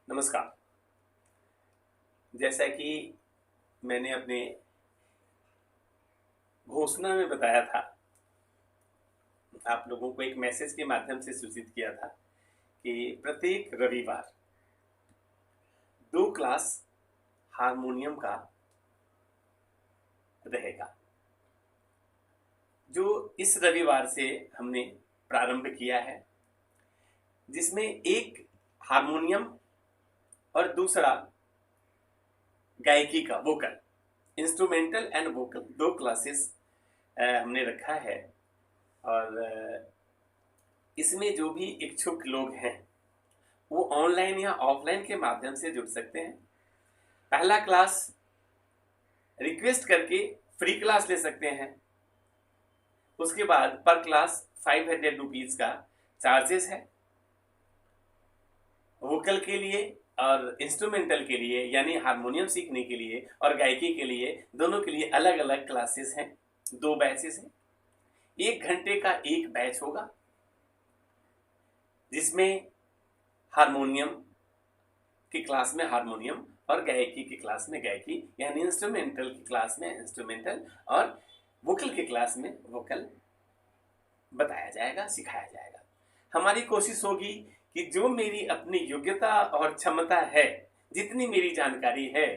नमस्कार। जैसा कि मैंने अपने घोषणा में बताया था, आप लोगों को एक मैसेज के माध्यम से सूचित किया था कि प्रत्येक रविवार 2 क्लास हारमोनियम का रहेगा, जो इस रविवार से हमने प्रारंभ किया है, जिसमें एक हारमोनियम और दूसरा गायकी का vocal, instrumental and vocal 2 classes हमने रखा है। और इसमें जो भी इच्छुक लोग हैं वो ऑनलाइन या ऑफलाइन के माध्यम से जुड़ सकते हैं। पहला क्लास रिक्वेस्ट करके फ्री क्लास ले सकते हैं। उसके बाद पर क्लास 500 रुपीज का चार्जेस है। वोकल के लिए और इंस्ट्रूमेंटल के लिए, यानी हारमोनियम सीखने के लिए और गायकी के लिए, दोनों के लिए अलग अलग क्लासेस हैं। 2 बैचेस हैं। 1 घंटे का एक बैच होगा, जिसमें हारमोनियम की क्लास में हारमोनियम और गायकी की क्लास में गायकी, यानी इंस्ट्रूमेंटल की क्लास में इंस्ट्रूमेंटल और वोकल की क्लास में वोकल बताया जाएगा, सिखाया जाएगा। हमारी कोशिश होगी कि जो मेरी अपनी योग्यता और क्षमता है, जितनी मेरी जानकारी है,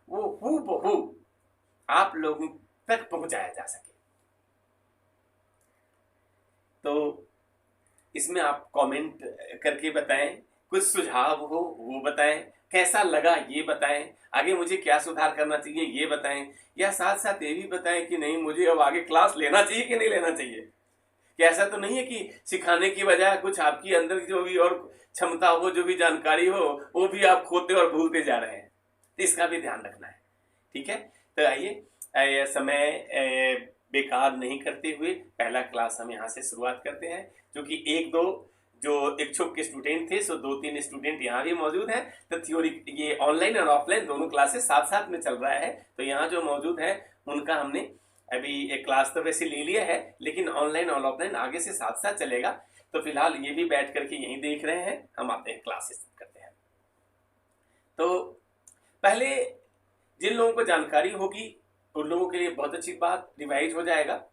वो हूबहू आप लोगों तक पहुंचाया जा सके। तो इसमें आप कमेंट करके बताएं, कुछ सुझाव हो वो बताएं, कैसा लगा ये बताएं, आगे मुझे क्या सुधार करना चाहिए ये बताएं, या साथ साथ ये भी बताएं कि नहीं मुझे अब आगे क्लास लेना चाहिए कि नहीं लेना चाहिए। कि ऐसा तो नहीं है कि सिखाने की बजाय कुछ आपकी अंदर जो भी और क्षमता हो, जो भी जानकारी हो, वो भी आप खोते और भूलते जा रहे हैं। तो इसका भी ध्यान रखना है। ठीक है, तो आइए समय बेकार नहीं करते हुए पहला क्लास हम यहाँ से शुरुआत करते हैं। क्योंकि 1-2 जो इच्छुक स्टूडेंट थे, सो 2-3 स्टूडेंट यहाँ भी मौजूद हैं। तो थ्योरी, ये ऑनलाइन और ऑफलाइन दोनों क्लासेस साथ साथ में चल रहा है। तो यहाँ जो मौजूद है उनका हमने अभी एक क्लास तो वैसे ले लिया है, लेकिन ऑनलाइन और ऑफलाइन आगे से साथ साथ चलेगा। तो फिलहाल ये भी बैठ करके यहीं देख रहे हैं, हम आते हैं क्लासेस करते हैं। तो पहले जिन लोगों को जानकारी होगी उन लोगों के लिए बहुत अच्छी बात, रिवाइज हो जाएगा।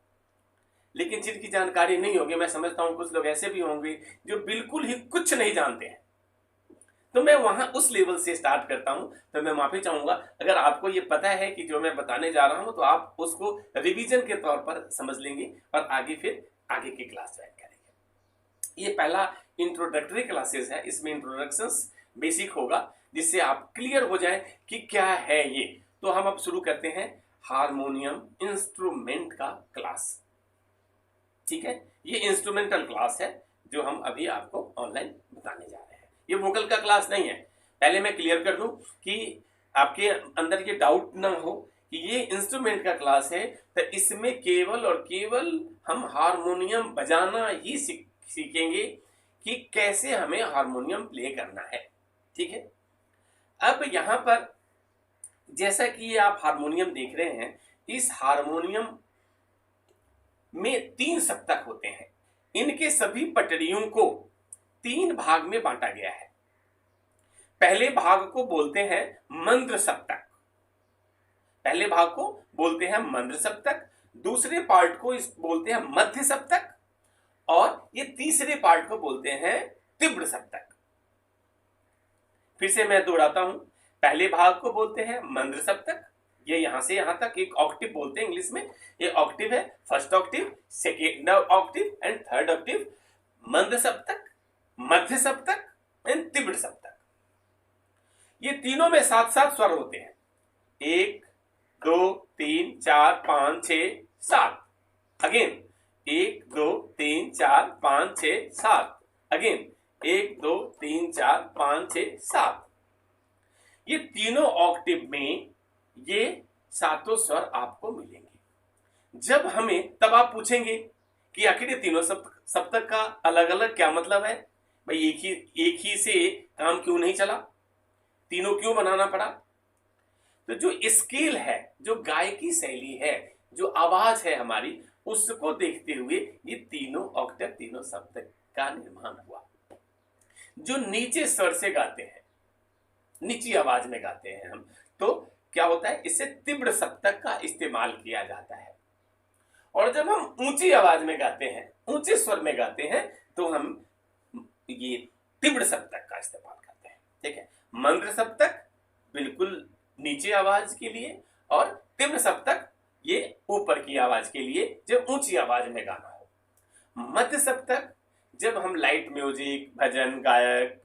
लेकिन जिनकी जानकारी नहीं होगी, मैं समझता हूं कुछ लोग ऐसे भी होंगे जो बिल्कुल ही कुछ नहीं जानते हैं, तो मैं वहां उस लेवल से स्टार्ट करता हूं। तो मैं माफी चाहूंगा अगर आपको ये पता है कि जो मैं बताने जा रहा हूं, तो आप उसको रिवीजन के तौर पर समझ लेंगे और आगे फिर आगे की क्लास ज्वाइन करेंगे। ये पहला इंट्रोडक्टरी क्लासेस है, इसमें इंट्रोडक्शंस बेसिक होगा, जिससे आप क्लियर हो जाए कि क्या है ये। तो हम अब शुरू करते हैं हारमोनियम इंस्ट्रूमेंट का क्लास। ठीक है, ये इंस्ट्रूमेंटल क्लास है जो हम अभी आपको ऑनलाइन बताने जा रहे हैं। ये वोकल का क्लास नहीं है। पहले मैं क्लियर कर दूं कि आपके अंदर ये डाउट ना हो कि ये इंस्ट्रूमेंट का क्लास है, तो इसमें केवल और केवल हम हारमोनियम बजाना ही सीखेंगे कि कैसे हमें हारमोनियम प्ले करना है। ठीक है, अब यहां पर जैसा कि ये आप हारमोनियम देख रहे हैं, इस हारमोनियम में 3 सप्तक होते हैं। इनके सभी पटरियों को 3 भाग में बांटा गया है। पहले भाग को बोलते हैं मंद्र सप्तक, पहले भाग को बोलते हैं मंद्र सप्तक, दूसरे पार्ट को बोलते हैं मध्य सप्तक, और ये तीसरे पार्ट को बोलते हैं तीव्र सप्तक। फिर से मैं दोहराता हूं, पहले भाग को बोलते हैं मंद्र सप्तक, ये यहां से यहां तक एक ऑक्टिव बोलते हैं इंग्लिश में। ये ऑक्टिव है, first octave, second octave and third octave. मंद सप्तक, मध्य सप्तक एंड तीव्र सप्तक, ये तीनों में 7-7 स्वर होते हैं। 1 2 3 4 5 6 7। अगेन 1 2 3 4 5 6 7। अगेन 1 2 3 4 5 6 7। ये तीनों ऑक्टिव में ये 7 स्वर आपको मिलेंगे। जब हमें, तब आप पूछेंगे कि आखिर ये तीनों सप्तक का अलग अलग क्या मतलब है भाई, एक ही से काम क्यों नहीं चला, तीनों क्यों बनाना पड़ा। तो जो स्केल है, जो गायकी शैली है, जो आवाज है हमारी, उसको देखते हुए ये तीनों ऑक्टेव, तीनों सप्तक का निर्माण हुआ। जो नीचे स्वर से गाते हैं नीची आवाज में गाते हैं हम, तो क्या होता है, इससे तीव्र सप्तक का इस्तेमाल किया जाता है। और जब हम ऊंची आवाज में गाते हैं, ऊंचे स्वर में गाते हैं, तो हम ये तीव्र सप्तक का इस्तेमाल करते हैं। ठीक है, मंद्र सप्तक बिल्कुल नीचे आवाज के लिए, और तीव्र सप्तक ये ऊपर की आवाज के लिए, जब ऊंची आवाज में गाना हो। मध्य सप्तक जब हम लाइट म्यूजिक, भजन, गायक,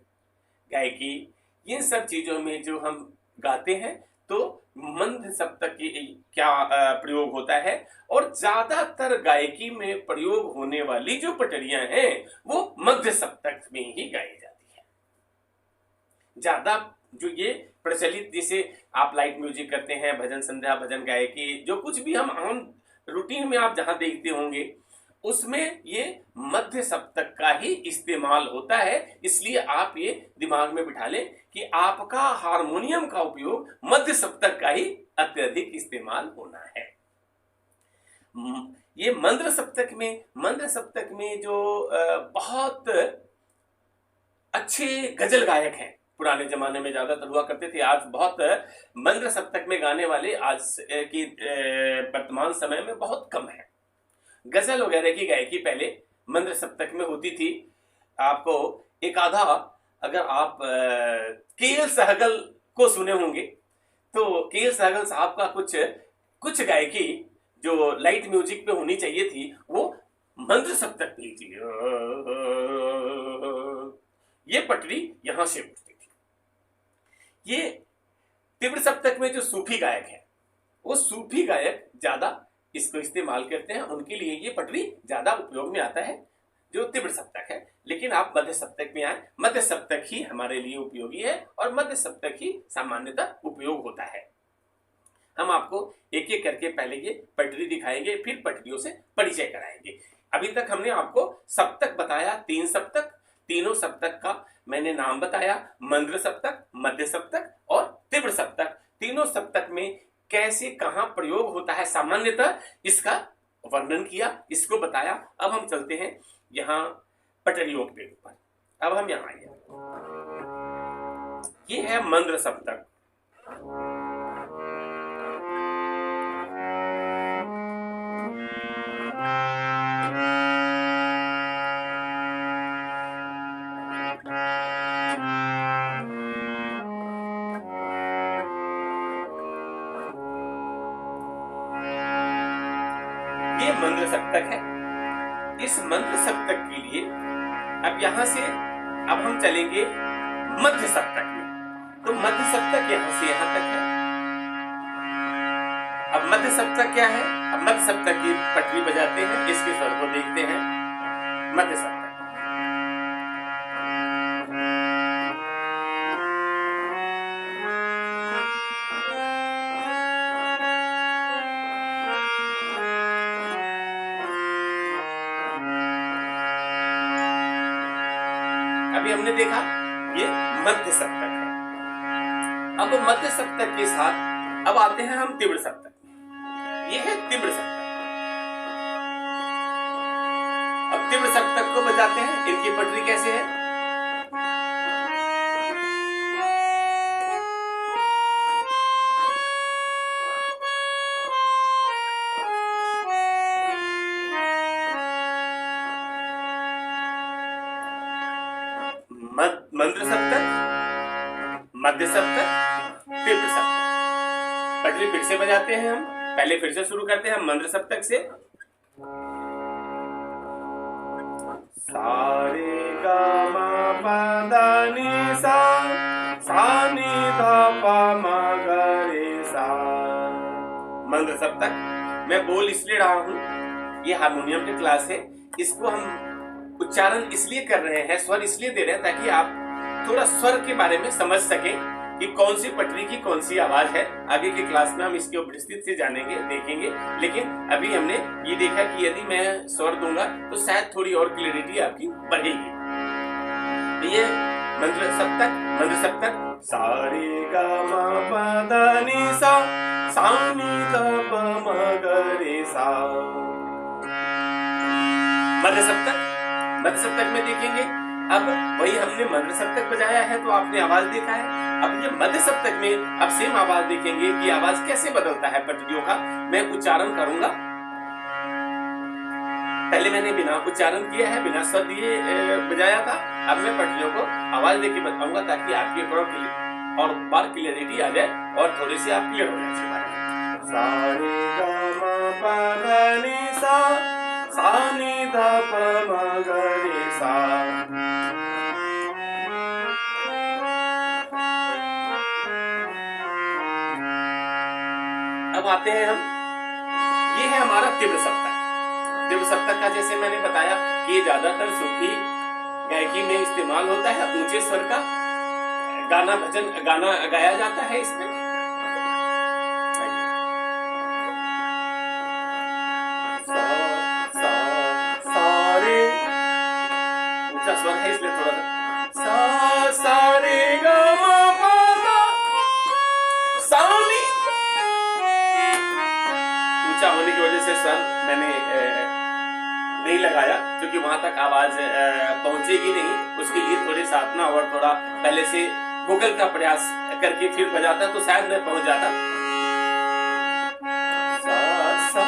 गायकी, इन सब चीजों में जो हम गाते हैं, तो मंद सप्तक की क्या प्रयोग होता है, और ज्यादातर गायकी में प्रयोग होने वाली जो पटरियां हैं वो मध्य सप्तक में ही गाई जाती है। ज्यादा जो ये प्रचलित, जैसे आप लाइट म्यूजिक करते हैं, भजन संध्या, भजन गायकी, जो कुछ भी हम आम रूटीन में आप जहां देखते होंगे, उसमें ये मध्य सप्तक का ही इस्तेमाल होता है। इसलिए आप ये दिमाग में बिठा लें कि आपका हारमोनियम का उपयोग मध्य सप्तक का ही अत्यधिक इस्तेमाल होना है। ये मंद्र सप्तक में जो बहुत अच्छे गजल गायक हैं, पुराने जमाने में ज्यादातर हुआ करते थे, आज बहुत मंद्र सप्तक में गाने वाले आज की वर्तमान समय में बहुत कम है। गजल वगैरह की गायकी पहले मंद्र सप्तक में होती थी। आपको एक आधा, अगर आप के.एल. सहगल को सुने होंगे, तो के.एल. सहगल साहब का कुछ गायकी जो लाइट म्यूजिक पे होनी चाहिए थी, वो मंद्र सप्तक पे थी। ये पटरी यहां से उठती थी। ये तीव्र सप्तक में जो सूफी गायक है, वो सूफी गायक ज्यादा इसको इस्तेमाल करते हैं, उनके लिए ये पटरी ज्यादा उपयोग में आता है, जो तीव्र सप्तक है। लेकिन आप मध्य सप्तक में आए, मध्य सप्तक ही हमारे लिए उपयोगी है, और मध्य सप्तक ही सामान्यतः उपयोग होता है। हम आपको एक एक करके पहले ये पटरी दिखाएंगे, फिर पटरियों से परिचय कराएंगे। अभी तक हमने आपको सप्तक बताया, 3 सप्तक, तीनों सप्तक का मैंने नाम बताया, मंद्र सप्तक, मध्य सप्तक और तीव्र सप्तक। तीनों सप्तक में कैसे कहां प्रयोग होता है सामान्यतः, इसका वर्णन किया, इसको बताया। अब हम चलते हैं यहां पटरियों के ऊपर। अब हम यहां आइए, ये है मंद्र सप्तक। ये मंद्र सप्तक है। इस मंद्र सप्तक के लिए अब यहां से अब हम चलेंगे मध्य सप्तक में। तो मध्य सप्तक यहां से यहां तक है। अब मध्य सप्तक क्या है? अब मध्य सप्तक की पटरी बजाते हैं, इसके स्वर को देखते हैं। मध्य सप्तक अभी हमने देखा ये मध्य सप्तक है। अब मध्य सप्तक के साथ अब आते हैं हम तीव्र सप्तक। ये है तीव्र सप्तक। अब तीव्र सप्तक को बजाते हैं, इनकी पटरी कैसे है? मंद्र सप्तक, मध्य सप्तक, तीव्र सप्तक। पटरी फिर से बजाते हैं हम। पहले फिर से शुरू करते हैं मंद्र सप्तक से। सा रे गा मा पा दा नी सा, सा नी धा पा मा गा रे सा। मंद्र सप्तक। मैं बोल इसलिए रहा हूं, ये हारमोनियम की क्लास है, इसको हम उच्चारण इसलिए कर रहे हैं, स्वर इसलिए दे रहे हैं ताकि आप थोड़ा स्वर के बारे में समझ सकें कि कौन सी पटरी की कौन सी आवाज है। आगे की क्लास में हम इसके विस्तृत से जानेंगे, देखेंगे। लेकिन अभी हमने ये देखा कि यदि मैं स्वर दूंगा तो शायद थोड़ी और क्लियरिटी आपकी बढ़ेगी। तो ये मंद्र सप्तक सा रे गा मा पा दा नी सा, सा नी धा पा मा गा रे सा। मध्य सप्तक में देखेंगे अब वही हमने मध्य सप्तक बजाया है तो आपने आवाज देखा है। अब ये मध्य सप्तक में अब सेम आवाज देखेंगे कि आवाज कैसे बदलता है पटरियों का। मैं उच्चारण करूंगा, पहले मैंने बिना उच्चारण किया है, बिना स्वर दिए बजाया था। अब मैं पटरियों को आवाज देके बताऊंगा ताकि आपकी और बार क्लियरिटी आ जाए और थोड़ी सी आप क्लियर हो जाए इसके बारे में। सा रे ग म प ध नि सा, सा नि ध प म ग रे सा। अब आते हैं हम, ये है हमारा तीव्र सप्तक। तीव्र सप्तक का जैसे मैंने बताया कि ये ज्यादातर सूफी गायकी में इस्तेमाल होता है। ऊंचे स्वर का गाना भजन गाना गाया जाता है इसमें। सा सा सा रे, ऊंचा स्वर है इसलिए थोड़ा सा सा रे ग म प ध, सा नि। ऊंचा होने की वजह से सर मैंने नहीं लगाया क्योंकि वहां तक आवाज पहुंचेगी नहीं। उसके लिए थोड़ी साधना और थोड़ा पहले से वोकल का प्रयास करके फिर बजाता तो शायद मैं पहुंच जाता। सा सा,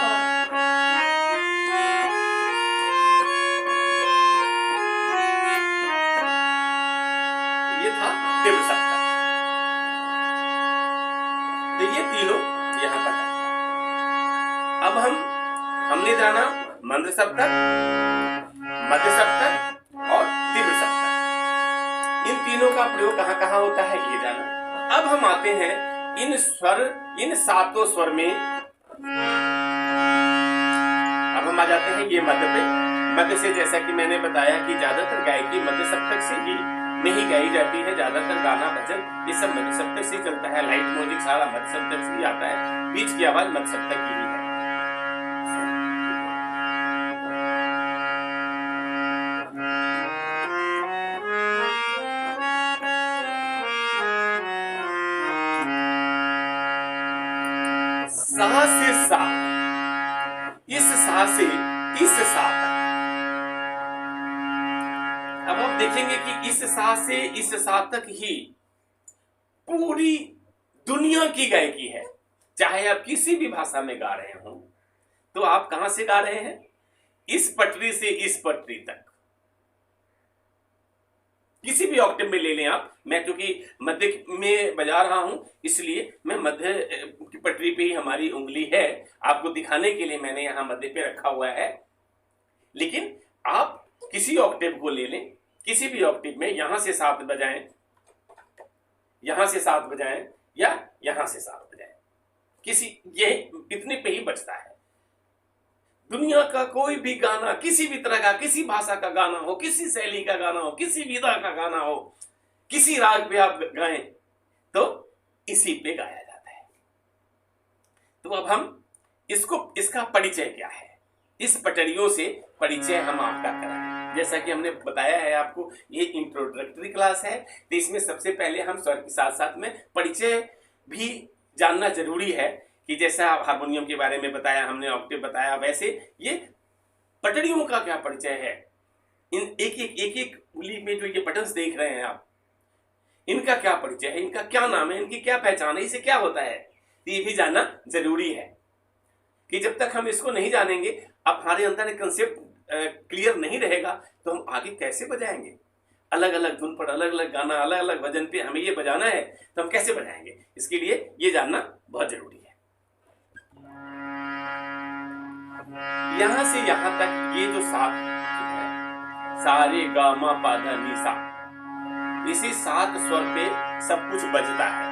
ये था तीव्र सप्तक। तो ये तीनों यहां तक है। अब हमने जाना मंद सप्तक, मध्य सप्तक और तीव्र सप्तक। इन तीनों का प्रयोग कहां कहां होता है ये जाना। अब हम आते हैं इन स्वर, इन सातों स्वर में। अब हम आ जाते हैं ये मध्य पे। मध्य से जैसा कि मैंने बताया कि ज्यादातर गायकी मध्य सप्तक से ही में ही गाई जाती है। ज्यादातर गाना भजन ये सब मध्य सप्तक से चलता है। लाइट म्यूजिक सारा मध्य सप्तक से ही आता है। बीच की आवाज मध्य सप्तक की ही है। सा से सा, इस सा से इस सा तक। अब आप देखेंगे कि इस सा से इस सा तक ही पूरी दुनिया की गायकी है। चाहे आप किसी भी भाषा में गा रहे हो तो आप कहां से गा रहे हैं, इस पटरी से इस पटरी तक। किसी भी ऑक्टेव में ले लें आप। मैं क्योंकि मध्य में बजा रहा हूं इसलिए मैं मध्य की पटरी पे ही हमारी उंगली है, आपको दिखाने के लिए मैंने यहां मध्य पे रखा हुआ है। लेकिन आप किसी ऑक्टेव को ले लें, किसी भी ऑक्टेव में यहां से 7 बजाएं, यहां से 7 बजाएं या यहां से 7 बजाएं, किसी ये इतने पे ही बचता है। दुनिया का कोई भी गाना, किसी भी तरह का, किसी भाषा का गाना हो, किसी शैली का गाना हो, किसी विधा का गाना हो, किसी राग पे आप गाएं तो इसी पे गाया जाता है। तो अब हम इसका परिचय क्या है, इस पटरियों से परिचय हम आपका कराएं। जैसा कि हमने बताया है आपको, ये इंट्रोडक्टरी क्लास है तो इसमें सबसे पहले हम स्वर के साथ साथ में परिचय भी जानना जरूरी है कि जैसा हारमोनियम के बारे में बताया हमने, ऑक्टेव बताया, वैसे ये पटरियों का क्या परिचय है। इन एक उंगली में जो ये बटन्स देख रहे हैं आप, इनका क्या परिचय है, इनका क्या नाम है, इनकी क्या पहचान है, इसे क्या होता है, तो ये भी जानना जरूरी है कि जब तक हम इसको नहीं जानेंगे, अब हमारे अंदर एक कंसेप्ट क्लियर नहीं रहेगा तो हम आगे कैसे बजाएंगे। अलग अलग धुन पर अलग अलग गाना, अलग अलग भजन पे हमें ये बजाना है तो हम कैसे बजाएंगे, इसके लिए ये जानना बहुत जरूरी है। यहां से यहां तक ये जो 7 है, सा रे गा मा पा धा नी सा, इसी 7 स्वर पे सब कुछ बजता है।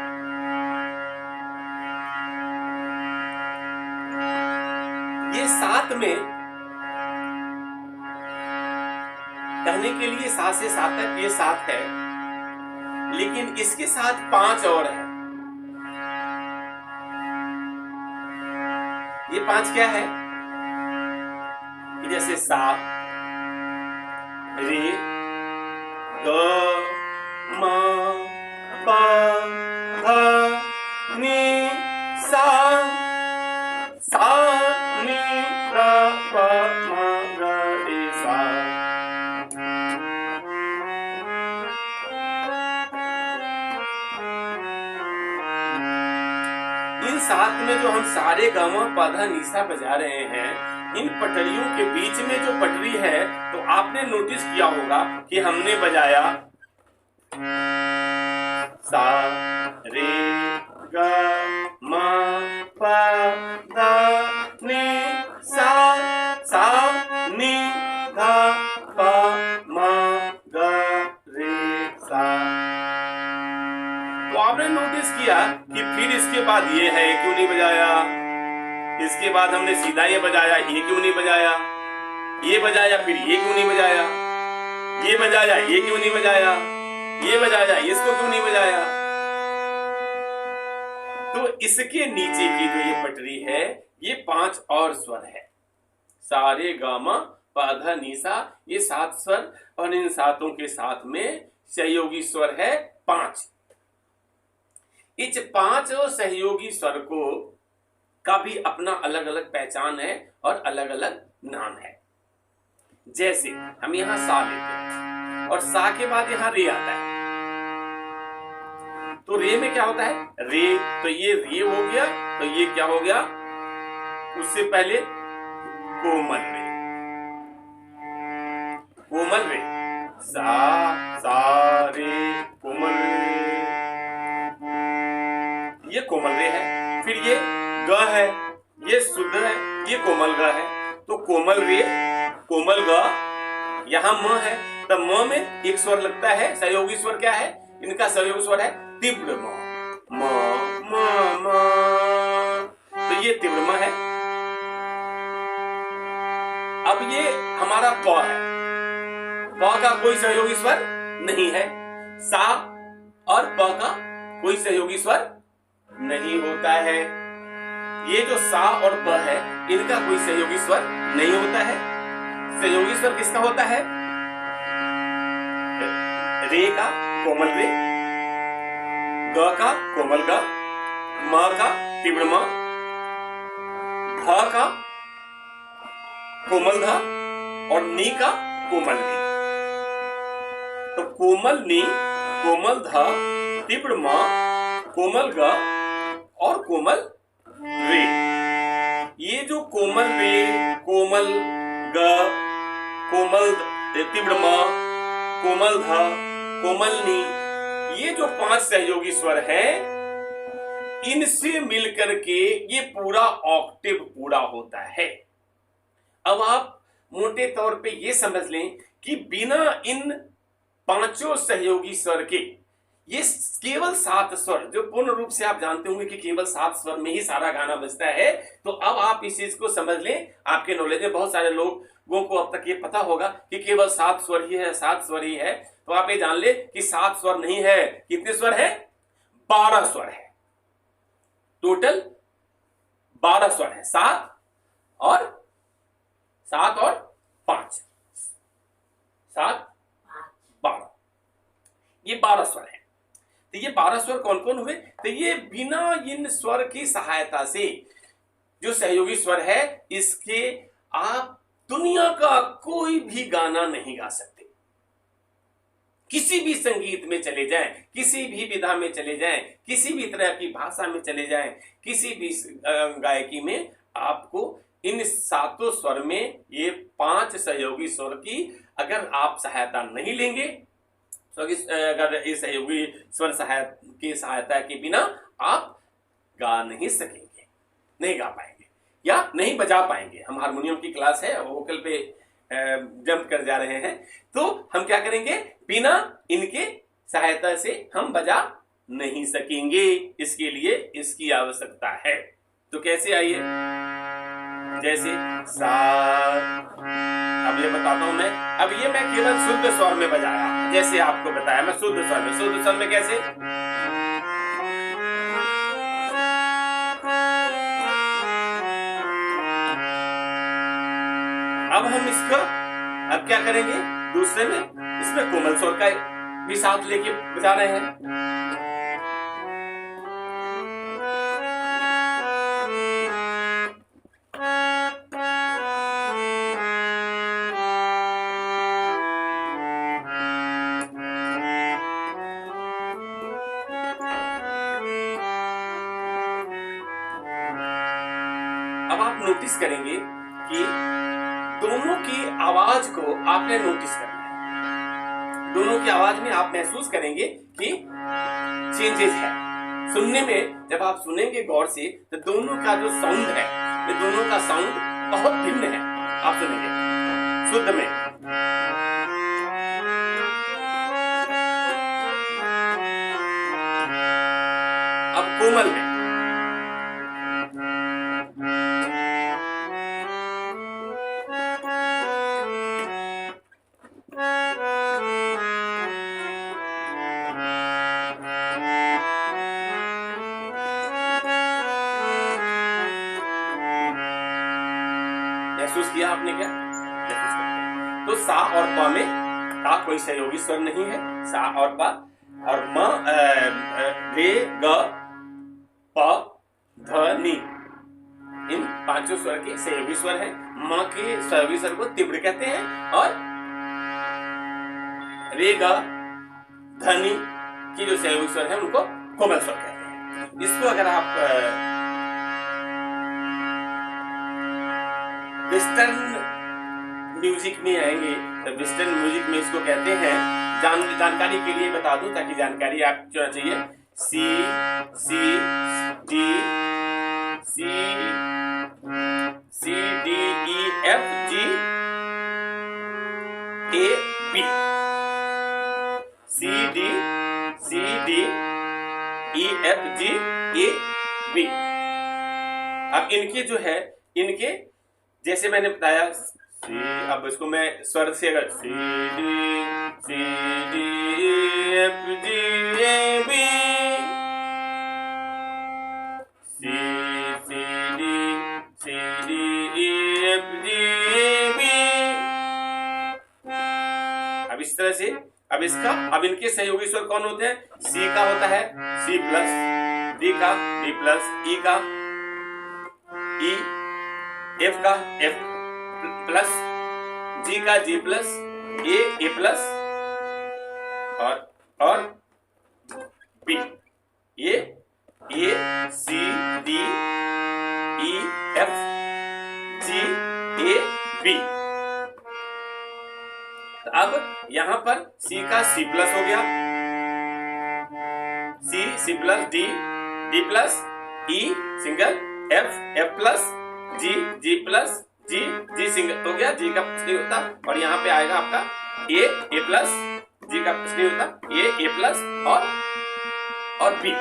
ये 7 में कहने के लिए 7 से 7 तक ये 7 है, लेकिन इसके साथ 5 और है। ये 5 क्या है, जैसे सा, रे, ग, म, प, ध, नि, सा, सा, नि, ध, प, म, ग, रे, सा। इन सात में जो हम सारे गामा पाधा निशा बजा रहे हैं, इन पटरियों के बीच में जो पटरी है, तो आपने नोटिस किया होगा कि हमने बजाया सा रे गा मा पा धा नी सा, सा नी धा पा मा गा रे सा। तो आपने नोटिस किया कि फिर इसके बाद ये है, क्यों नहीं बजाया? इसके बाद हमने सीधा ये बजाया, ये क्यों नहीं बजाया? ये बजाया, फिर ये क्यों नहीं बजाया? ये बजाया, ये क्यों नहीं बजाया? ये बजाया, इसको क्यों नहीं बजाया? तो इसके नीचे की जो ये पटरी है, ये 5 और स्वर है। सारे गामा पाधा निशा, ये 7 स्वर, और इन सातों के साथ में सहयोगी स्वर है 5। इस 5 सहयोगी स्वर को का भी अपना अलग अलग पहचान है और अलग अलग नाम है। जैसे हम यहां सा लेते हैं और सा के बाद यहां रे आता है, तो रे में क्या होता है? रे, तो ये रे हो गया, तो ये क्या हो गया? उससे पहले कोमल रे, कोमल रे, सा रे, कोमल रे, ये कोमल रे है। फिर ये ग है, ये शुद्ध है, ये कोमल ग है। तो कोमल रे, कोमल ग, यहां म है, तब म में एक स्वर लगता है। सहयोगी स्वर क्या है? इनका सहयोगी स्वर है तीव्र म, म म म, तो ये तीव्र म है। अब ये हमारा प है, प का कोई सहयोगी स्वर नहीं है। सा और प का कोई सहयोगी स्वर नहीं होता है। ये जो सा और प है, इनका कोई सहयोगी स्वर नहीं होता है। सहयोगी स्वर किसका होता है? रे का कोमल रे, ग का कोमल ग, म का तीव्र म, ध का कोमल ध, और नी का कोमल नी। तो कोमल नी, कोमल ध, तीव्र म, कोमल ग और कोमल रे। ये जो कोमल रे, कोमल ग, कोमल तीव्र म, कोमल ध, कोमल नी, ये जो 5 सहयोगी स्वर हैं, इनसे मिलकर के ये पूरा ऑक्टेव पूरा होता है। अब आप मोटे तौर पे ये समझ लें कि बिना इन 5 सहयोगी स्वर के ये केवल 7 स्वर, जो पूर्ण रूप से आप जानते होंगे कि केवल 7 स्वर में ही सारा गाना बजता है। तो अब आप इस चीज को समझ लें, आपके नॉलेज में बहुत सारे लोगों को अब तक ये पता होगा कि केवल 7 स्वर ही है, 7 स्वर ही है। तो आप ये जान ले कि 7 स्वर नहीं है। कितने स्वर है? 12 स्वर है। टोटल 12 स्वर है। 7 और 5, 7 12, ये 12 स्वर है। तो ये 12 स्वर कौन कौन हुए? तो ये बिना इन स्वर की सहायता से जो सहयोगी स्वर है, इसके आप दुनिया का कोई भी गाना नहीं गा सकते। किसी भी संगीत में चले जाएं, किसी भी विधा में चले जाएं, किसी भी तरह की भाषा में चले जाएं, किसी भी गायकी में आपको इन 7 स्वर में ये 5 सहयोगी स्वर की अगर आप सहायता नहीं लेंगे, तो अगर इस सहयोगी स्वर की सहायता के बिना आप गा नहीं सकेंगे, नहीं गा पाएंगे या नहीं बजा पाएंगे। हम हारमोनियम की क्लास है, वोकल पे जंप कर जा रहे हैं, तो हम क्या करेंगे? बिना इनके सहायता से हम बजा नहीं सकेंगे। इसके लिए इसकी आवश्यकता है। तो कैसे? आइए, जैसे सा, अब ये बताता हूं मैं। अब ये मैं केवल शुद्ध स्वर में बजाया, जैसे आपको बताया मैं शुद्ध स्वर में। शुद्ध स्वर में कैसे? अब हम इसका अब क्या करेंगे? दूसरे में इसमें कोमल स्वर का भी साथ लेके बजा रहे हैं। नोटिस करेंगे कि दोनों की आवाज को आपने नोटिस करना है। दोनों की आवाज में आप महसूस करेंगे कि चेंजेस है। सुनने में जब आप सुनेंगे गौर से तो दोनों का जो साउंड है, ये दोनों का साउंड बहुत भिन्न है। आप सुनेंगे शुद्ध में, अब कोमल में, महसूस किया आपने क्या? महसूस करते। तो सा और प में का कोई सहयोगी स्वर नहीं है। सा और प और म रे ग प ध नी, इन पांचों स्वर के सहयोगी स्वर हैं। म के सहयोगी स्वर को तीव्र कहते हैं और रे ग ध नी की जो सहयोगी स्वर है उनको कोमल स्वर कहते हैं। इसको अगर आप वेस्टर्न म्यूजिक में आएंगे तो वेस्टर्न म्यूजिक में इसको कहते हैं, जानकारी के लिए बता दूं ताकि जानकारी आपको जो चाहिए, C C D C C D E F G A B, C D E F G A B. अब इनके जो है, इनके जैसे मैंने बताया सी, अब इसको मैं स्वर से अगर C D F G A B, C D E F G A B. अब इस तरह से, अब इसका, अब इनके सहयोगी स्वर कौन होते हैं? सी का होता है सी प्लस, डी का डी प्लस, ई का ई, एफ का एफ प्लस, जी का जी प्लस, ए प्लस और बी। ये A C D E F G A B. अब यहां पर सी का सी प्लस हो गया, C plus, D plus, E single, F plus, G plus, G single हो गया, जी का प्लस नहीं होता, और यहाँ पे आएगा आपका ए प्लस, जी का प्लस नहीं होता, ए प्लस और B.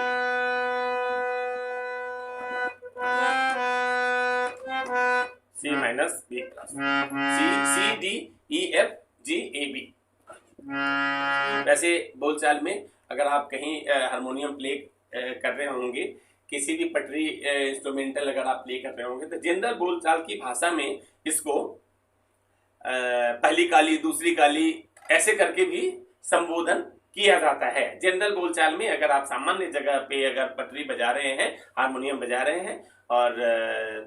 C minus B plus, C D E F G A B. वैसे बोलचाल में अगर आप कहीं हारमोनियम प्ले कर रहे होंगे, किसी भी पटरी इंस्ट्रूमेंटल अगर आप प्ले कर रहे होंगे, तो जनरल बोलचाल की भाषा में इसको पहली काली, दूसरी काली ऐसे करके भी संबोधन किया जाता है। जनरल बोलचाल में अगर आप सामान्य जगह पे अगर पटरी बजा रहे हैं, हारमोनियम बजा रहे हैं, और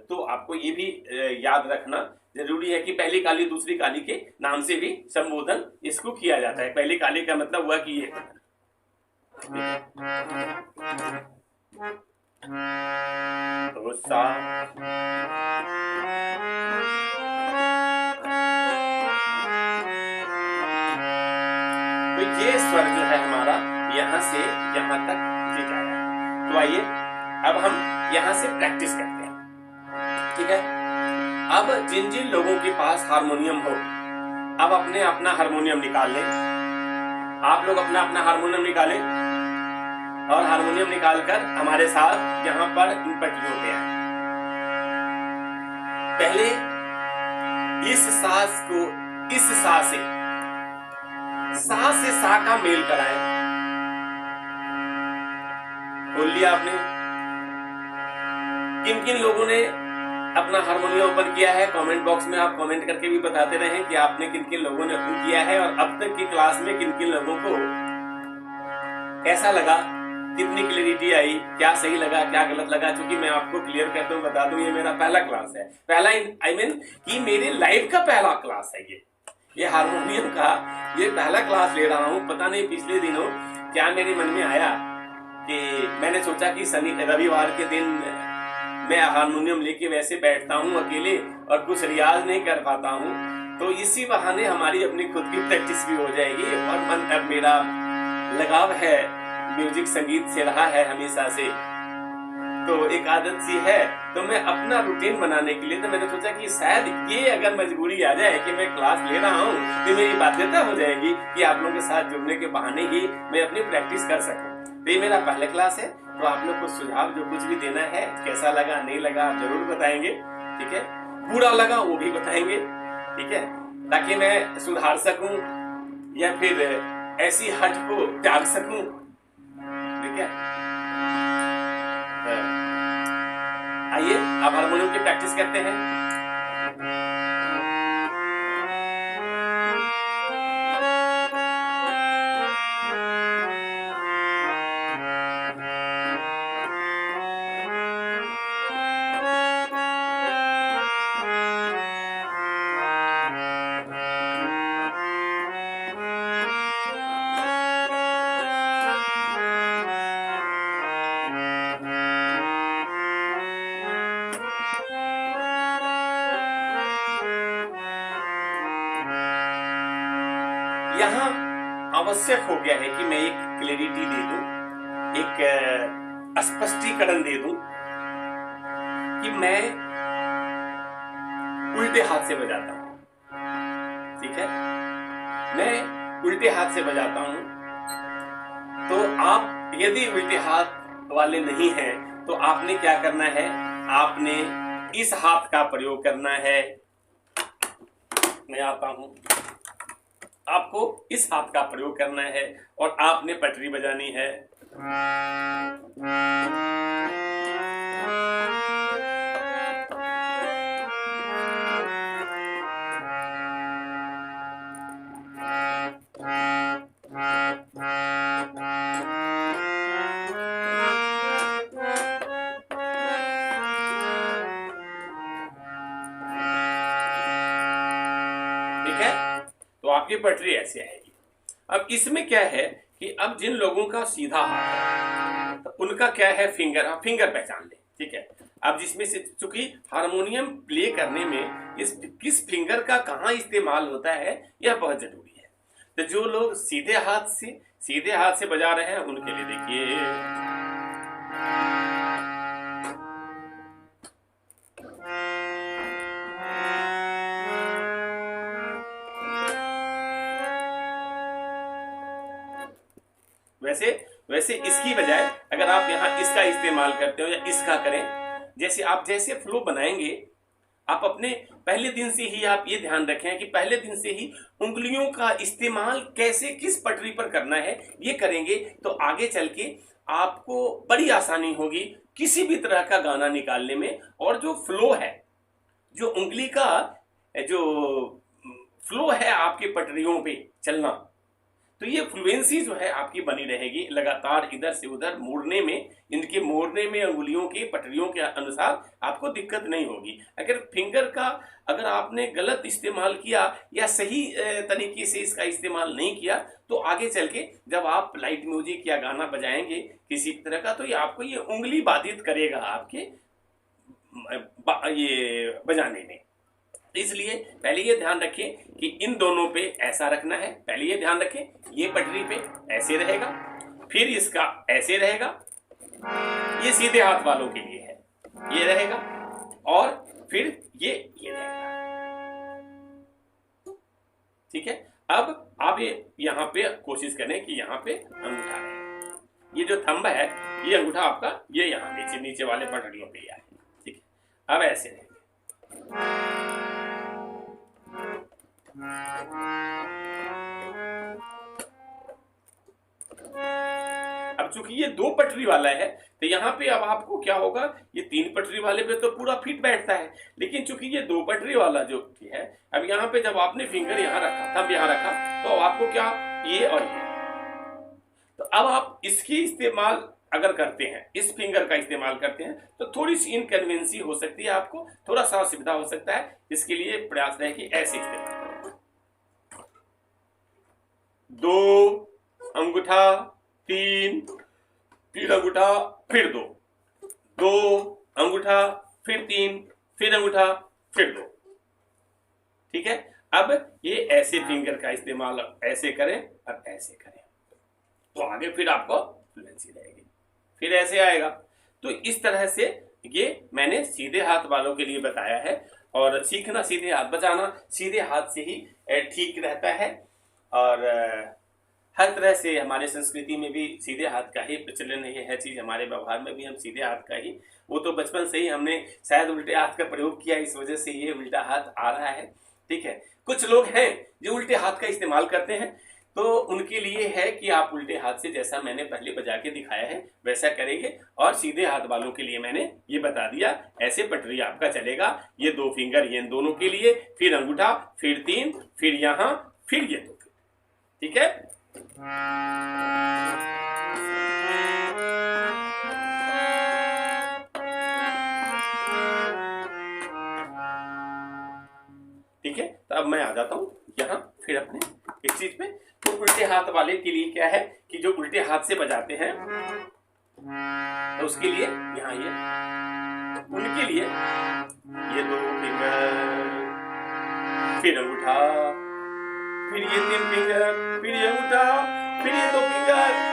तो आपको ये भी याद रखना जरूरी है कि पहली काली, दूसरी काली के नाम से भी संबोधन इसको किया जाता है। पहली काली का मतलब हुआ कि ये तो सा, तो ये स्वर जो है हमारा यहां से यहां तक ये जाएगा। तो आइए अब हम यहां से प्रैक्टिस करते हैं, ठीक है। अब जिन जिन लोगों के पास हारमोनियम हो, अब अपने अपना हारमोनियम निकाल लें। आप लोग अपना अपना हारमोनियम निकालें और हारमोनियम निकालकर हमारे साथ यहाँ पर इन पटरियों पे आए। पहले इस सांस को इस सा से सा का मेल कराएं। बोल लिया आपने? किन किन लोगों ने अपना हारमोनियम ओपन किया है? कमेंट बॉक्स में आप कमेंट करके भी बताते रहें कि आपने किन किन लोगों ने ओपन किया है और अब तक की क्लास में किन किन लोगों को कैसा लगा, कितनी क्लियरिटी आई, क्या सही लगा, क्या गलत लगा। क्योंकि मैं आपको क्लियर कर दूं, बता दूं, ये मेरा पहला क्लास है, पहला आई मीन कि मेरे लाइफ का पहला क्लास है ये हारमोनियम का ये पहला क्लास ले रहा हूँ। पता नहीं पिछले दिनों क्या मेरे मन में आया कि मैंने सोचा कि रविवार के दिन मैं हारमोनियम लेके वैसे बैठता हूँ अकेले और कुछ रियाज नहीं कर पाता हूँ, तो इसी बहाने हमारी अपनी खुद की प्रैक्टिस भी हो जाएगी। और मन अब मेरा लगाव है म्यूजिक संगीत से रहा है हमेशा से, तो एक आदत सी है। तो मैं अपना रूटीन बनाने के लिए तो मैंने सोचा कि शायद ये अगर मजबूरी आ जाए कि मैं क्लास ले रहा हूँ तो मेरी बाध्यता हो जाएगी कि आप लोगों के साथ जुड़ने के बहाने ही मैं अपनी प्रैक्टिस कर सकूं। तो ये मेरा पहला क्लास है, तो आप लोग को सुझाव जो कुछ भी देना है, कैसा लगा नहीं लगा आप जरूर बताएंगे, ठीक है। बुरा लगा वो भी बताएंगे, ठीक है, ताकि मैं सुधार सकूं या फिर ऐसी हट को त्याग सकूं, ठीक है। आइए अब हारमोनियम की प्रैक्टिस करते हैं। यहाँ आवश्यक हो गया है कि मैं एक क्लैरिटी दे दूं, एक स्पष्टीकरण दे दूं कि मैं उल्टे हाथ से बजाता हूं, ठीक है। मैं उल्टे हाथ से बजाता हूं, तो आप यदि उल्टे हाथ वाले नहीं हैं तो आपने क्या करना है, आपने इस हाथ का प्रयोग करना है। मैं आता हूं, आपको इस हाथ का प्रयोग करना है और आपने पटरी बजानी है। ठीक है, तो आपकी पटरी ऐसे आएगी। अब इसमें क्या है कि अब जिन लोगों का सीधा हाथ है तो उनका क्या है, फिंगर, फिंगर पहचान ले, ठीक है। अब जिसमें से चूंकि हारमोनियम प्ले करने में इस किस फिंगर का कहाँ इस्तेमाल होता है यह बहुत जरूरी है। तो जो लोग सीधे हाथ से बजा रहे हैं उनके लिए देखिए, वैसे इसकी बजाय अगर आप यहाँ इसका इस्तेमाल करते हो या इसका करें, जैसे फ्लो बनाएंगे आप अपने पहले दिन से ही आप ये ध्यान रखें कि पहले दिन से ही उंगलियों का इस्तेमाल कैसे किस पटरी पर करना है ये करेंगे, तो आगे चल के आपको बड़ी आसानी होगी किसी भी तरह का गाना निकालने में। और जो फ्लो है, जो उंगली का जो फ्लो है आपके पटरियों पे चलना, तो ये फ्लुएंसी जो है आपकी बनी रहेगी लगातार इधर से उधर मोड़ने में, इनके मोड़ने में अंगुलियों के पटरियों के अनुसार आपको दिक्कत नहीं होगी। अगर फिंगर का अगर आपने गलत इस्तेमाल किया या सही तरीके से इसका इस्तेमाल नहीं किया तो आगे चल के जब आप लाइट म्यूजिक या गाना बजाएंगे किसी तरह का, तो ये आपको ये उंगली बाधित करेगा आपके ये बजाने में। इसलिए पहले ये ध्यान रखें कि इन दोनों पे ऐसा रखना है। पहले ये ध्यान रखें ये पटरी पे ऐसे रहेगा, फिर इसका ऐसे रहेगा, ये सीधे हाथ वालों के लिए है, ये रहेगा, और फिर ये रहेगा, ठीक है। अब आप ये यहाँ पे कोशिश करें कि यहाँ पे अंगूठा रहे, ये जो थंब है ये अंगूठा आपका ये यहाँ नीचे वाले पटरियों पे आए, ठीक है। अब ऐसे रहेगा, अब चूंकि ये 2 पटरी वाला है तो यहाँ पे अब आपको क्या होगा, ये 3 पटरी वाले पे तो पूरा फिट बैठता है, लेकिन चूंकि ये 2 पटरी वाला जो है, अब यहाँ पे जब आपने फिंगर यहाँ रखा, थंब यहाँ रखा, तो आपको क्या, ये और ये, तो अब आप इसकी इस्तेमाल अगर करते हैं, इस फिंगर का इस्तेमाल करते हैं, तो थोड़ी सी इनकन्वीनियंसी हो सकती है, आपको थोड़ा सा असुविधा हो सकता है। इसके लिए प्रयास रहे कि ऐसे इस्तेमाल करें, 2 अंगूठा, 3 अंगूठा, फिर 2 2 अंगूठा, फिर 3, फिर अंगूठा, फिर 2। ठीक है। अब ये ऐसे फिंगर का इस्तेमाल ऐसे करें और ऐसे करें तो आगे फिर आपको फ्लुएंसी रहेगी। फिर ऐसे आएगा। तो इस तरह से ये मैंने सीधे हाथ वालों के लिए बताया है। और सीखना सीधे हाथ, बजाना सीधे हाथ से ही ठीक रहता है। और हर तरह से हमारे संस्कृति में भी सीधे हाथ का ही प्रचलन है चीज, हमारे व्यवहार में भी हम सीधे हाथ का ही, वो तो बचपन से ही हमने शायद उल्टे हाथ का प्रयोग किया, इस वजह से ये उल्टा हाथ आ रहा है। ठीक है। कुछ लोग हैं जो उल्टे हाथ का इस्तेमाल करते हैं, तो उनके लिए है कि आप उल्टे हाथ से जैसा मैंने पहले बजा के दिखाया है वैसा करेंगे। और सीधे हाथ वालों के लिए मैंने ये बता दिया, ऐसे पटरी आपका चलेगा। ये 2 फिंगर ये दोनों के लिए, फिर अंगूठा, फिर 3, फिर यहां, फिर ये 2। ठीक है। ठीक है। तो अब मैं आ जाता हूं यहां फिर अपने इस चीज पे। तो उल्टे हाथ वाले के लिए क्या है कि जो उल्टे हाथ से बजाते हैं तो उसके लिए यहाँ ये, उनके लिए ये 2 फिंगर, फिर अंगूठा, फिर ये 3 फिंगर, फिर ये अंगूठा, फिर ये 2 फिंगर।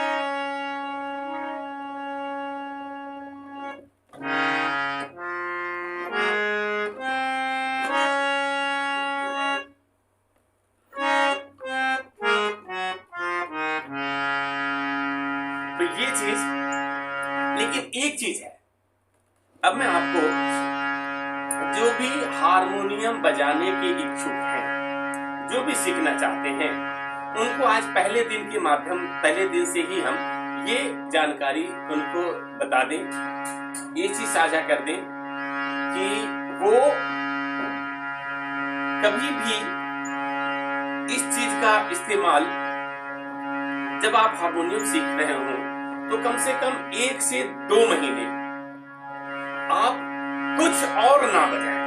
तो ये चीज, लेकिन एक चीज है, अब मैं आपको, जो भी हारमोनियम बजाने के इच्छुक हैं, जो भी सीखना चाहते हैं, उनको आज पहले दिन से ही हम ये जानकारी उनको बता दें, ये चीज साझा कर दें कि वो कभी भी इस चीज का इस्तेमाल, जब आप हारमोनियम सीख रहे हो तो कम से कम 1 से 2 महीने आप कुछ और ना बजाएं।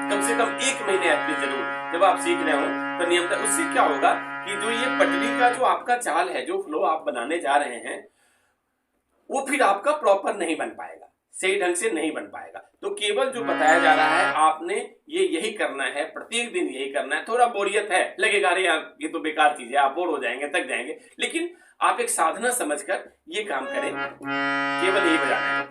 कम से कम 1 महीने आपकी जरूर, जब आप सीख रहे हो तो नियम, उससे क्या होगा कि जो ये पटरी का जो आपका चाल है, जो फ्लो आप बनाने जा रहे हैं, वो फिर आपका प्रॉपर नहीं बन पाएगा, सही ढंग से नहीं बन पाएगा। तो केवल जो बताया जा रहा है आपने ये यही करना है, प्रत्येक दिन यही करना है। थोड़ा बोरियत है, लगेगा अरे यार ये तो बेकार चीज है, आप बोर हो जाएंगे, थक जाएंगे, लेकिन आप एक साधना समझकर ये काम करें, केवल यही बजाना है।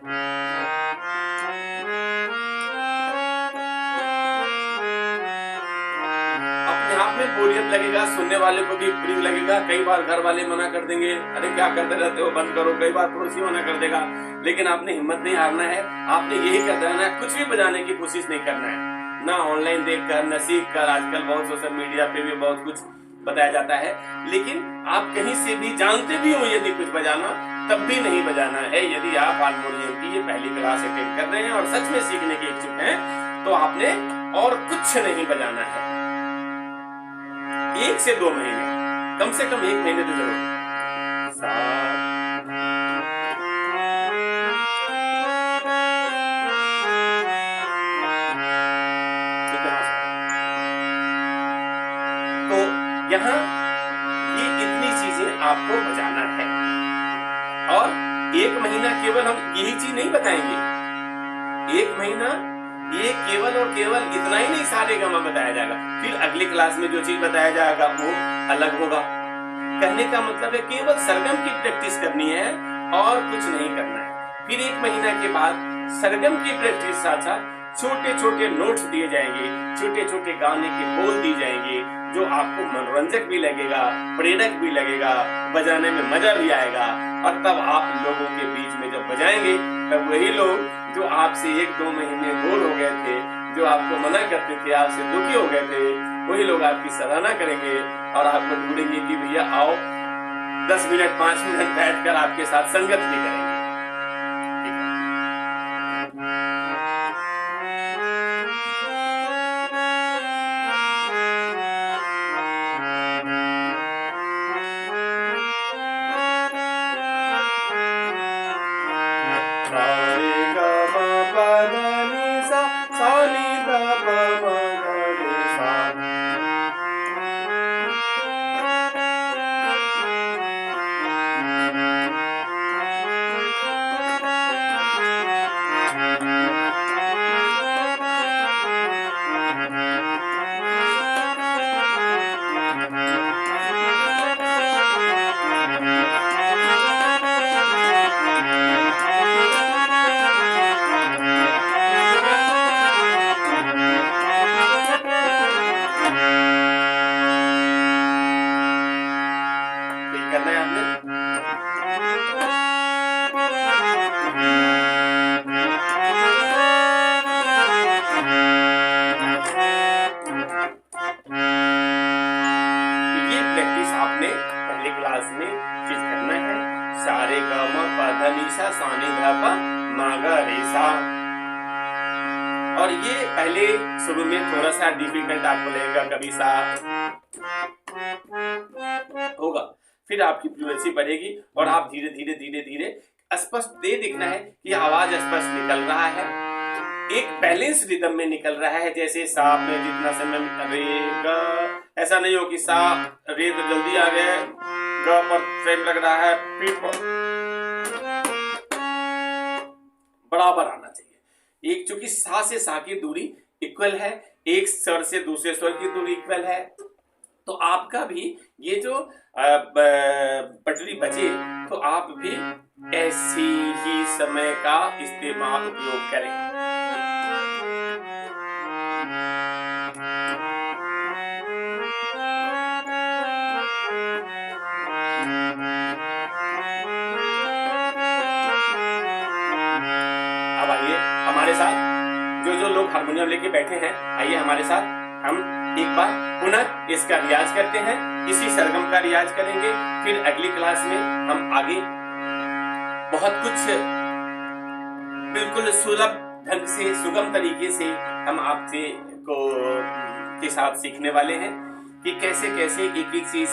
आप में बोरियत लगेगा, सुनने वाले को भी प्रिय लगेगा। कई बार घर वाले मना कर देंगे, अरे क्या करते रहते हो, बंद करो। कई बार पड़ोसी मना कर देगा, लेकिन आपने हिम्मत नहीं हारना है, आपने यही कर देना है, कुछ भी बजाने की कोशिश नहीं करना है, ना ऑनलाइन देखकर, न सीख कर। आजकल बहुत सोशल मीडिया पे भी बहुत कुछ बताया जाता है, लेकिन आप कहीं से भी जानते भी हो यदि कुछ बजाना, तब भी नहीं बजाना है। यदि आप हारमोनियम की ये पहली क्लास अटेंड कर रहे हैं और सच में सीखने के इच्छुक हैं, तो आपने और कुछ नहीं बजाना है। 1 से 2 महीने, कम से कम 1 महीने तो जरूर। तो यहाँ ये इतनी चीजें आपको बजाना है, और 1 महीना केवल हम यही चीज नहीं बताएंगे। 1 महीना ये केवल और केवल इतना ही नहीं सारे गामा बताया जाएगा, फिर अगली क्लास में जो चीज बताया जाएगा वो अलग होगा। कहने का मतलब है केवल सरगम की प्रैक्टिस करनी है और कुछ नहीं करना है। फिर 1 महीना के बाद सरगम की प्रैक्टिस साथ साथ छोटे छोटे नोट्स दिए जाएंगे, छोटे छोटे गाने के बोल दिए जाएंगे, जो आपको मनोरंजक भी लगेगा, प्रेरक भी लगेगा, बजाने में मजा भी आएगा। और तब आप लोगों के बीच में जब बजाएंगे, तब वही लोग जो आपसे 1-2 महीने दूर हो गए थे, जो आपको मना करते थे, आपसे दुखी हो गए थे, वही लोग आपकी सराहना करेंगे और आपको ढूंढेंगे कि भैया आओ 10 मिनट 5 मिनट बैठकर आपके साथ संगत भी करेंगे। म प ध नि सा सा नि ध प म ग रे सा। और ये पहले शुरू में थोड़ा सा डिफिकल्ट आपको लगेगा, कभी सा होगा, फिर आपकी फ्लुएंसी बढ़ेगी और आप धीरे धीरे धीरे धीरे स्पष्ट ये दिखना है कि आवाज स्पष्ट निकल रहा है, एक बैलेंस रिदम में निकल रहा है। जैसे सा में जितना समय रे ग, ऐसा नहीं हो कि सा रे तो जल्दी आ गया, ग पर टाइम लग रहा है, फिर बराबर आना चाहिए। एक चूंकि सा से सा की दूरी इक्वल है, एक स्वर से दूसरे स्वर की दूरी इक्वल है, तो आपका भी ये जो पटरी बचे तो आप भी ऐसी ही समय का इस्तेमाल उपयोग करें। अब आइए हमारे साथ, जो लोग हारमोनियम लेके बैठे हैं, आइए हमारे साथ हम एक बार पुनः इसका रियाज करते हैं। इसी सरगम का रियाज करेंगे, फिर अगली क्लास में हम आगे बहुत कुछ बिल्कुल सुलभ ढंग से, सुगम तरीके से हम आपसे को के साथ सीखने वाले हैं कि कैसे कैसे एक एक चीज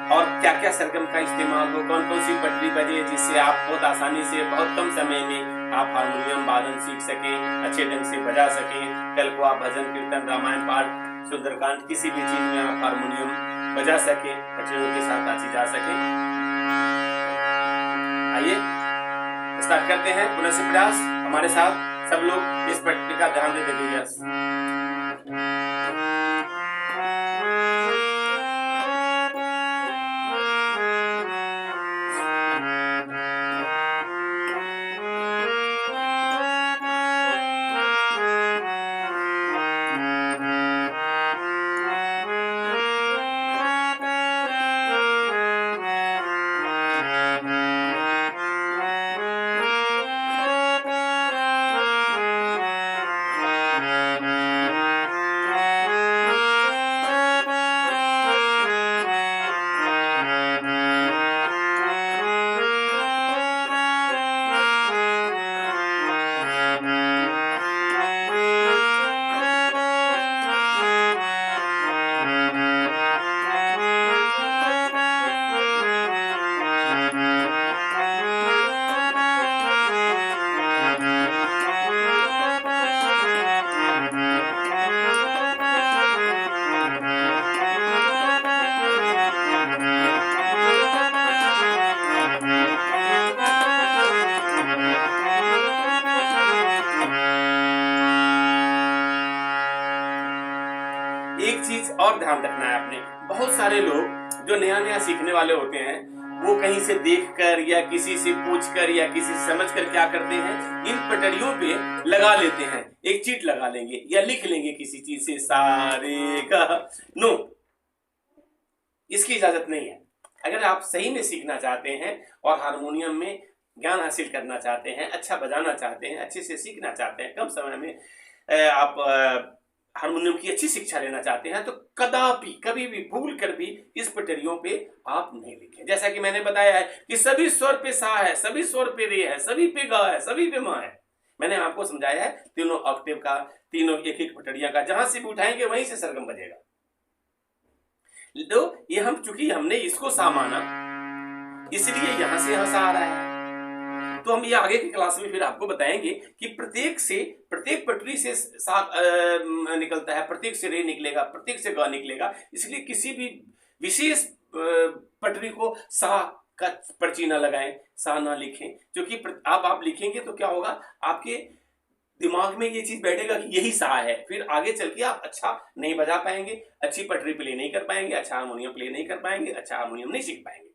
और क्या क्या सरगम का इस्तेमाल हो, कौन कौन सी पटरी बजे, जिससे आप बहुत आसानी से बहुत कम समय में आप हारमोनियम वादन सीख सकें, अच्छे ढंग से बजा सकें। कल को आप भजन कीर्तन रामायण पाठ सुंदरकांड किसी भी चीज में आप हारमोनियम बजा सकें, पटरियों के साथ नाची जा सकें। आइए स्टार्ट करते हैं पुनः से प्रयास। हमारे साथ सब लोग इस पटरी का ध्यान देते हुए एक चीज और ध्यान रखना है आपने, बहुत सारे लोग जो नया नया सीखने वाले होते हैं, वो कहीं से देखकर या किसी से पूछकर या किसी से समझकर क्या करते हैं, इन पटरियों पे लगा लेते हैं, एक चीट लगा लेंगे या लिख लेंगे किसी चीज से सारे का। नो, इसकी इजाजत नहीं है। अगर आप सही में सीखना चाहते हैं और हारमोनियम में ज्ञान हासिल करना चाहते हैं, अच्छा बजाना चाहते हैं, अच्छे से सीखना चाहते हैं, कम समय में आप हारमोनियम की अच्छी शिक्षा लेना चाहते हैं, तो कदापि कभी भी भूल कर भी इस पटरियों पे आप नहीं लिखें। जैसा कि मैंने बताया है कि सभी स्वर पे सा है, सभी स्वर पे रे है, सभी पे गा है, सभी पे माँ है। मैंने आपको समझाया है तीनों ऑक्टेव का, तीनों एक एक पटरिया का, जहां से भी उठाएंगे वहीं से सरगम बजेगा। तो ये हम चूंकि हमने इसको सा माना, इसलिए यहां से यहां सा आ रहा है। तो हम ये आगे की क्लास में फिर आपको बताएंगे कि प्रत्येक पटरी से सा निकलता है, प्रत्येक से रे निकलेगा, प्रत्येक से गा निकलेगा। इसलिए किसी भी विशेष पटरी को सा का पर्ची ना लगाएं, सा ना लिखें, क्योंकि आप लिखेंगे तो क्या होगा, आपके दिमाग में ये चीज बैठेगा कि यही सा है। फिर आगे चल के आप अच्छा नहीं बजा पाएंगे, अच्छी पटरी प्ले नहीं कर पाएंगे, अच्छा हारमोनियम प्ले नहीं कर पाएंगे, अच्छा हारमोनियम नहीं सीख पाएंगे।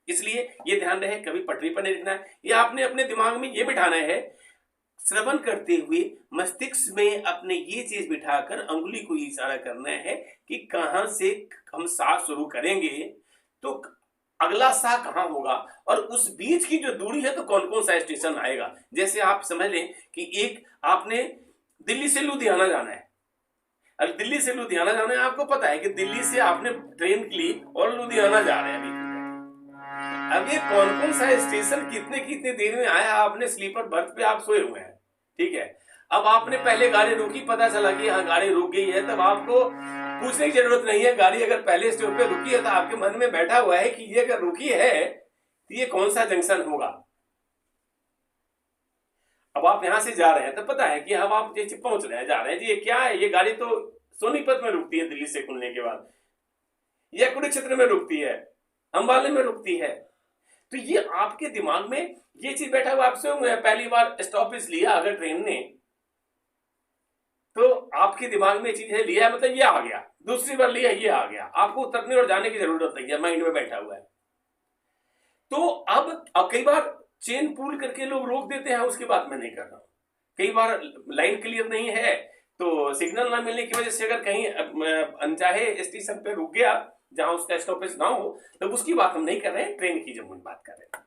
इसलिए ये ध्यान रहे, कभी पटरी पर नहीं लिखना है। ये आपने अपने दिमाग में ये बिठाना है, श्रवण करते हुए मस्तिष्क में अपने ये चीज बिठाकर अंगुली को इशारा करना है कि कहां से हम सा शुरू करेंगे तो अगला सा कहां होगा, और उस बीच की जो दूरी है तो कौन कौन सा स्टेशन आएगा। जैसे आप समझ लें कि एक आपने दिल्ली से लुधियाना जाना है, अब दिल्ली से लुधियाना जाना है, आपको पता है कि दिल्ली से आपने ट्रेन ली और लुधियाना जा रहे हैं अभी, अब ये कौन कौन सा स्टेशन कितने कितने देर में आया, आपने स्लीपर बर्थ पे आप सोए हुए हैं, ठीक है। अब आपने पहले गाड़ी रोकी, पता चला कि हाँ गाड़ी रुक गई है, तब आपको पूछने की जरूरत नहीं है। गाड़ी अगर पहले स्टॉप पे रुकी है तो आपके मन में बैठा हुआ है कि ये अगर रुकी है तो ये कौन सा जंक्शन होगा। अब आप यहां से जा रहे हैं तो पता है कि अब आप जैसे पहुंच रहे हैं, जा रहे हैं जी, ये क्या है, ये गाड़ी तो सोनीपत में रुकती है दिल्ली से खुलने के बाद, या कुरुक्षेत्र में रुकती है, अंबाला में रुकती है। तो ये आपके दिमाग में ये चीज बैठा हुआ, आपसे हुए पहली बार स्टॉपेज लिया अगर ट्रेन ने, तो आपके दिमाग में चीज है लिया, मतलब ये आ गया, दूसरी बार लिया ये आ गया, आपको उतरने और जाने की जरूरत नहीं है, माइंड में बैठा हुआ है। तो अब कई बार चेन पुल करके लोग रोक देते हैं, उसकी बात मैं नहीं कर रहा हूं। कई बार लाइन क्लियर नहीं है तो सिग्नल ना मिलने की वजह से अगर कहीं अनचाहे स्टेशन पे रुक गया जहां उसका स्टॉपेज ना हो, तो उसकी बात हम नहीं कर रहे हैं, ट्रेन की जब हम बात कर रहे हैं।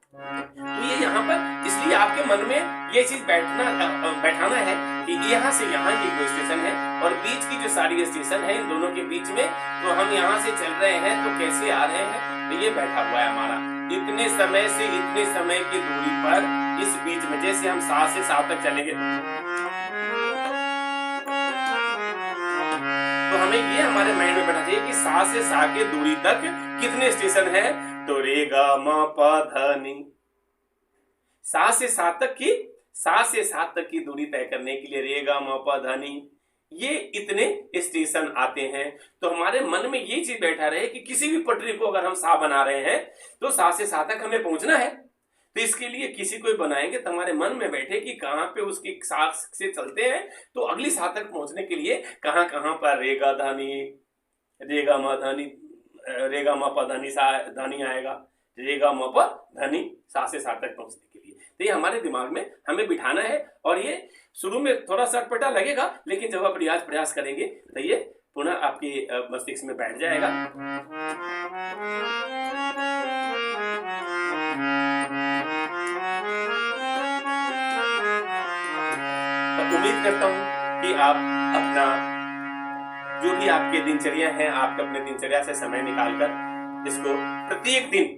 तो ये यहाँ पर इसलिए आपके मन में ये चीज बैठाना है कि यहाँ से यहाँ ये दो स्टेशन है और बीच की जो सारी स्टेशन है इन दोनों के बीच में, तो हम यहाँ से चल रहे हैं तो कैसे आ रहे हैं, तो ये बैठा हुआ है हमारा इतने समय से इतने समय की दूरी पर, इस बीच में जैसे हम 7 से 7 तक चलेंगे तो हमें ये हमारे माइंड में बैठना चाहिए कि 7 से 7 की दूरी तक कितने स्टेशन है, तो रे गा मा पा धा नी। 7 से 7 तक की 7 से 7 तक की दूरी तय करने के लिए रे गा मा पा धा नी ये इतने स्टेशन आते हैं। तो हमारे मन में ये चीज बैठा रहे कि किसी भी पटरी को अगर हम सा बना रहे हैं तो 7 से 7 तक हमें पहुंचना है, तो इसके लिए किसी को बनाएंगे तो हमारे मन में बैठे कि कहां पे उसकी साथ से चलते हैं, तो अगली 7 तक पहुंचने के लिए कहां कहां पर रेगा धानी, रेगा मा धानी, रेगा मा पा धानी सा धानी आएगा, रेगा मा पा धानी 7 से 7 तक पहुंचने के लिए। तो ये हमारे दिमाग में हमें बिठाना है, और ये शुरू में थोड़ा सा अटपटा लगेगा, लेकिन जब आप प्रयास करेंगे तो ये पुनः आपकी मस्तिष्क में बैठ जाएगा। तो उम्मीद करता हूं कि आप अपना जो भी आपके दिनचर्या है, आप अपने दिनचर्या से समय निकालकर इसको प्रत्येक दिन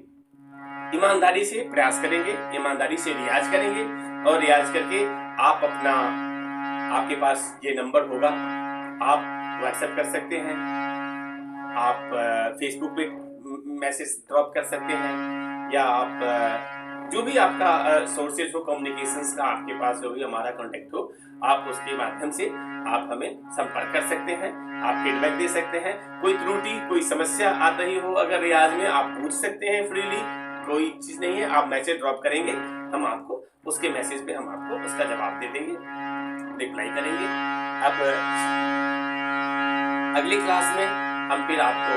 ईमानदारी से प्रयास करेंगे, ईमानदारी से रियाज करेंगे, और रियाज करके आप अपना, आपके पास ये नंबर होगा, आप व्हाट्सएप कर सकते हैं, आप फेसबुक पे मैसेज ड्रॉप कर सकते हैं, या आप जो भी आपका सोर्सेज हो कम्युनिकेशंस का आपके पास जो भी हमारा कांटेक्ट हो, आप उसके माध्यम से आप हमें संपर्क कर सकते हैं, आप फीडबैक दे सकते हैं। कोई त्रुटि कोई समस्या आ रही हो अगर रियाज में, आप पूछ सकते हैं फ्रीली, कोई चीज नहीं है, आप मैसेज ड्रॉप करेंगे, हम आपको उसके मैसेज पे हम आपको उसका जवाब दे देंगे, रिप्लाई करेंगे। अब अगली क्लास में हम फिर आपको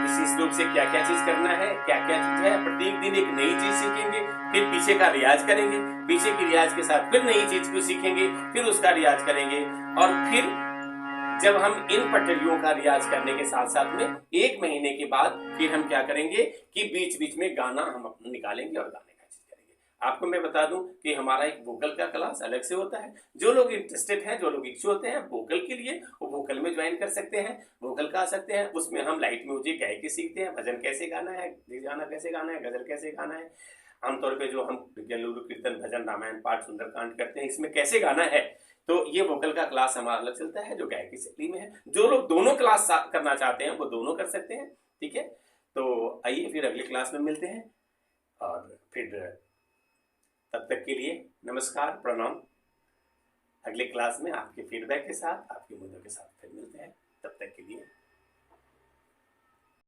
विशेष रूप से क्या क्या चीज करना है, क्या क्या चीज है, प्रत्येक दिन एक नई चीज सीखेंगे, फिर पीछे का रियाज करेंगे, पीछे की रियाज के साथ फिर नई चीज को सीखेंगे, फिर उसका रियाज करेंगे, और फिर जब हम इन पटरियों का रियाज करने के साथ साथ में 1 महीने के बाद फिर हम क्या करेंगे कि बीच बीच में गाना हम अपना निकालेंगे और गाने का चीज करेंगे। आपको मैं बता दूं कि हमारा एक वोकल का क्लास अलग से होता है, जो लोग इंटरेस्टेड हैं, जो लोग इच्छुक होते हैं वोकल के लिए, वो वोकल में ज्वाइन कर सकते हैं, वोकल का आ सकते हैं। उसमें हम लाइट म्यूजिक गायकी सीखते हैं, भजन कैसे गाना है, गाना कैसे गाना है, गजल कैसे गाना है, आमतौर पर जो हम कीर्तन भजन रामायण पाठ सुंदरकांड करते हैं, इसमें कैसे गाना है, तो ये वोकल का क्लास हमारा अलग चलता है जो गायकी शैली में है। जो लोग दोनों क्लास करना चाहते हैं वो दोनों कर सकते हैं, ठीक है। तो आइए फिर अगली क्लास में मिलते हैं, और फिर तब तक के लिए नमस्कार, प्रणाम। अगली क्लास में आपके फीडबैक के साथ, आपके मुद्दों के साथ फिर मिलते हैं, तब तक के लिए